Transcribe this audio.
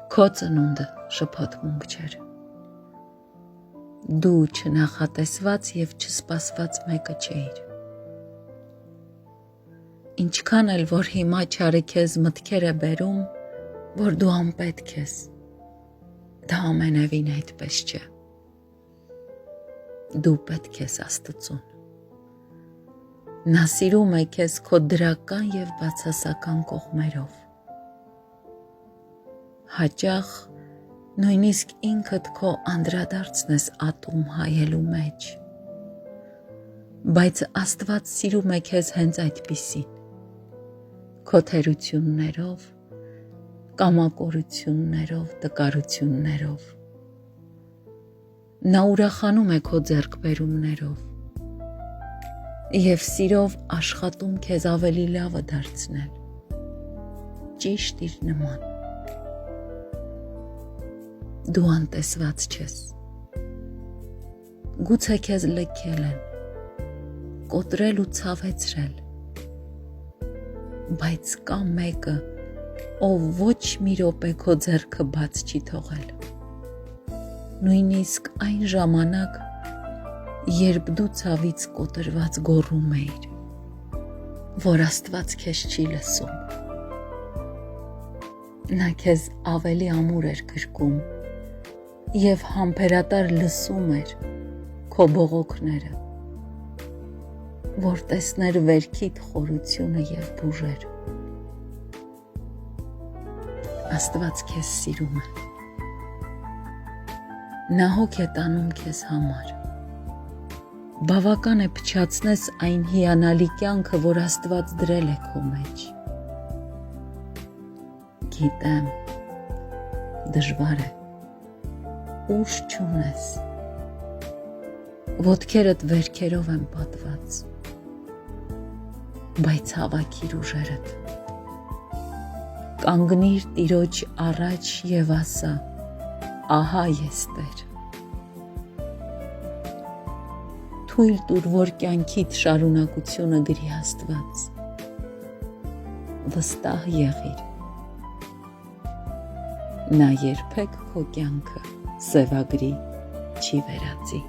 Քո ծնունդը շփոթմունք չէր։ Դու չնախատեսված և չսպասված մեկը չէիր։ Ինչքան էլ որ հիմա չարի քեզ մտքեր է բերում, որ դու անպետք ես, դա ամենևին այդպես չէ։ Դու պետք ես Աստծուն։ Նա սիրում է քեզ քո դրական և բացասական կողմերով։ Հաճախ նույնիսկ ինքդ քո անդրադարձն ես ատում հայելու մեջ։ Բայց Աստված սիրում է քեզ հենց այդպիսին, քո թերություններով, կամակորություններով, տկարություններով։ Նա ուրախանում է քո ձեռքբերումներով և սիրով աշխատում քեզ ավելի լավը դարձնել, ճիշտ իր նման։ Դու անտեսված չես։ Գուցե քեզ լքել են, կոտրել ու ցավեցրել, բայց կա մեկը, ով ոչ մի րոպե քո ձեռքը բաց չի թողել։ Նույնիսկ այն ժամանակ, երբ դու ցավից կոտրված գոռում էիր, որ Աստված քեզ չի լսում։ Նա քեզ ավելի ամուր էր գրկում և համբերատար լսում էր քո բողոքները, որ տեսներ վերքիդ խորությունը և բուժեր։ Աստված քեզ սիրում է։ Նա հոգ է տանում քեզ համար։ Բավական է փչացնես այն հիանալի կյանքը, որ Աստված դրել է քո մեջ։ Գիտեմ, դժվար է, ուժ չունես, ոտքերդ վերքերով են պատված, բայց հավաքիր ուժերդ, կանգնիր Տիրոջ առաջ և ասա. ահա ես Տեր։ Թույլ տուր, որ կյանքիդ շարունակությունը գրի Աստված։ Վստահ եղիր։ Նա երբեք քո կյանքը սևագրի չի վերածի։